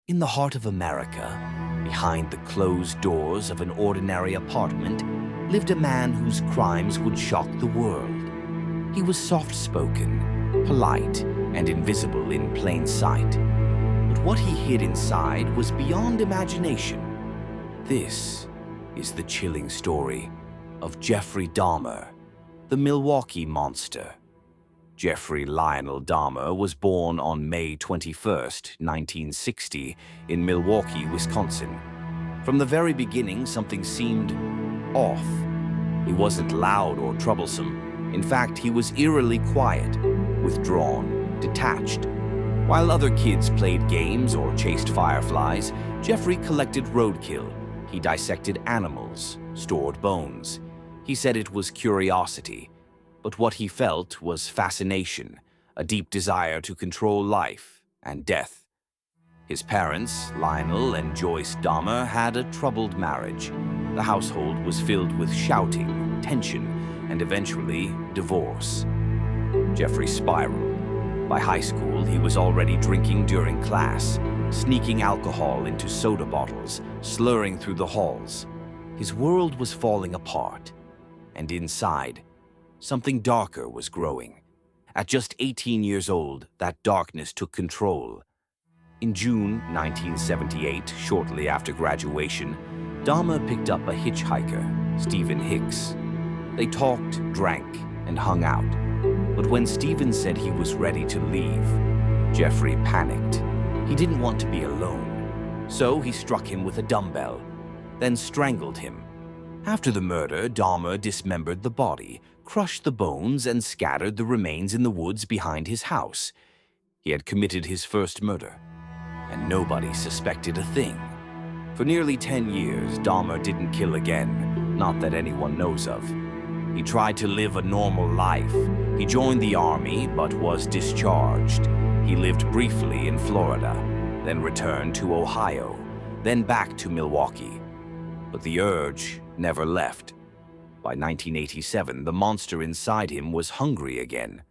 In the heart of America, behind the closed doors of an ordinary apartment, lived a man whose crimes would shock the world. He was soft-spoken, polite, and invisible in plain sight. But what he hid inside was beyond imagination. This is the chilling story of Jeffrey Dahmer, the Milwaukee Monster. Jeffrey Lionel Dahmer was born on May 21st, 1960, in Milwaukee, Wisconsin. From the very beginning, something seemed off. He wasn't loud or troublesome. In fact, he was eerily quiet, withdrawn, detached. While other kids played games or chased fireflies, Jeffrey collected roadkill. He dissected animals, stored bones. He said it was curiosity. But what he felt was fascination, a deep desire to control life and death. His parents, Lionel and Joyce Dahmer, had a troubled marriage. The household was filled with shouting, tension, and eventually divorce. Jeffrey spiraled. By high school, he was already drinking during class, sneaking alcohol into soda bottles, slurring through the halls. His world was falling apart, and inside, something darker was growing. At just 18 years old, that darkness took control. In June 1978, shortly after graduation, Dahmer picked up a hitchhiker, Stephen Hicks. They talked, drank, and hung out. But when Stephen said he was ready to leave, Jeffrey panicked. He didn't want to be alone. So he struck him with a dumbbell, then strangled him. After the murder, Dahmer dismembered the body, crushed the bones, and scattered the remains in the woods behind his house. He had committed his first murder, and nobody suspected a thing. For nearly 10 years, Dahmer didn't kill again, not that anyone knows of. He tried to live a normal life. He joined the army, but was discharged. He lived briefly in Florida, then returned to Ohio, then back to Milwaukee. But the urge never left. By 1987, the monster inside him was hungry again.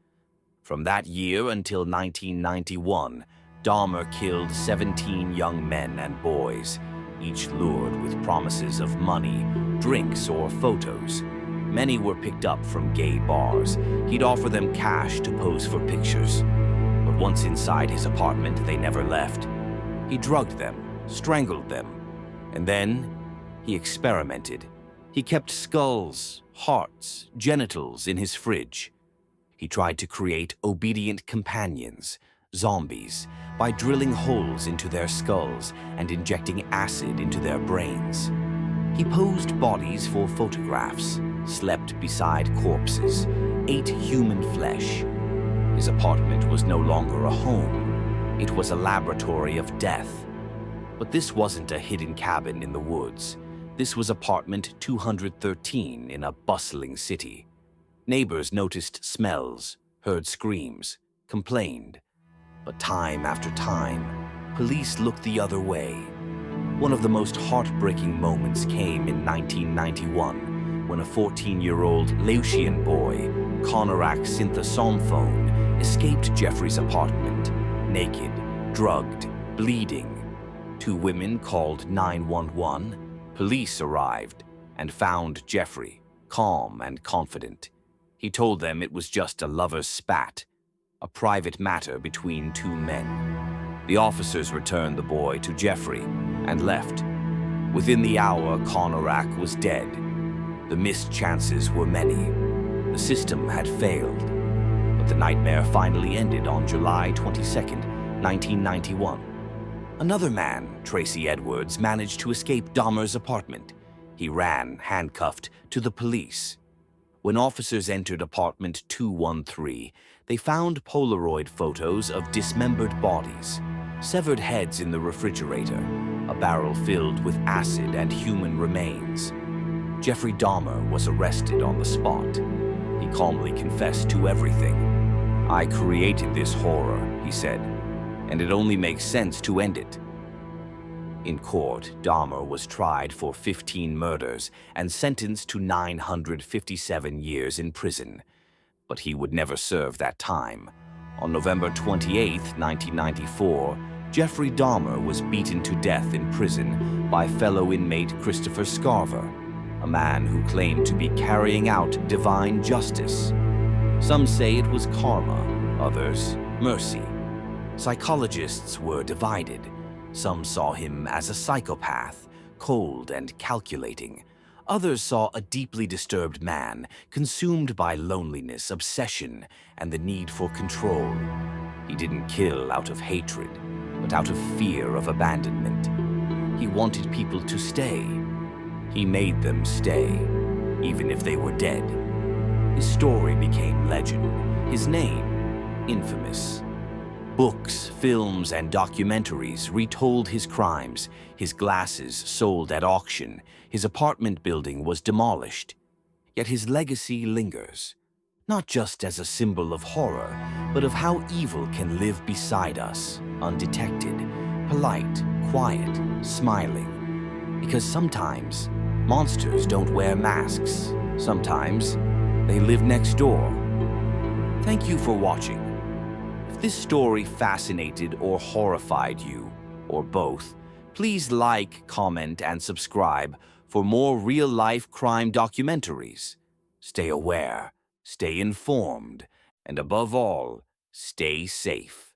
From that year until 1991, Dahmer killed 17 young men and boys, each lured with promises of money, drinks, or photos. Many were picked up from gay bars. He'd offer them cash to pose for pictures. But once inside his apartment, they never left. He drugged them, strangled them, and then he experimented. He kept skulls, hearts, genitals in his fridge. He tried to create obedient companions, zombies, by drilling holes into their skulls and injecting acid into their brains. He posed bodies for photographs, slept beside corpses, ate human flesh. His apartment was no longer a home. It was a laboratory of death. But this wasn't a hidden cabin in the woods. This was apartment 213 in a bustling city. Neighbors noticed smells, heard screams, complained. But time after time, police looked the other way. One of the most heartbreaking moments came in 1991 when a 14-year-old Laotian boy, Conorak Syntha escaped Jeffrey's apartment, naked, drugged, bleeding. 2 women called 911. Police arrived and found Jeffrey, calm and confident. He told them it was just a lover's spat, a private matter between 2 men. The officers returned the boy to Jeffrey and left. Within the hour, Conorak was dead. The missed chances were many. The system had failed. But the nightmare finally ended on July 22nd, 1991. Another man, Tracy Edwards, managed to escape Dahmer's apartment. He ran, handcuffed, to the police. When officers entered apartment 213, they found Polaroid photos of dismembered bodies, severed heads in the refrigerator, a barrel filled with acid and human remains. Jeffrey Dahmer was arrested on the spot. He calmly confessed to everything. "I created this horror," he said, "and it only makes sense to end it." In court, Dahmer was tried for 15 murders and sentenced to 957 years in prison. But he would never serve that time. On November 28, 1994, Jeffrey Dahmer was beaten to death in prison by fellow inmate Christopher Scarver, a man who claimed to be carrying out divine justice. Some say it was karma, others mercy. Psychologists were divided. Some saw him as a psychopath, cold and calculating. Others saw a deeply disturbed man, consumed by loneliness, obsession, and the need for control. He didn't kill out of hatred, but out of fear of abandonment. He wanted people to stay. He made them stay, even if they were dead. His story became legend, his name infamous. Books, films, and documentaries retold his crimes. His glasses sold at auction. His apartment building was demolished. Yet his legacy lingers, not just as a symbol of horror, but of how evil can live beside us, undetected, polite, quiet, smiling. Because sometimes monsters don't wear masks. Sometimes they live next door. Thank you for watching. If this story fascinated or horrified you, or both, please like, comment, and subscribe for more real-life crime documentaries. Stay aware, stay informed, and above all, stay safe.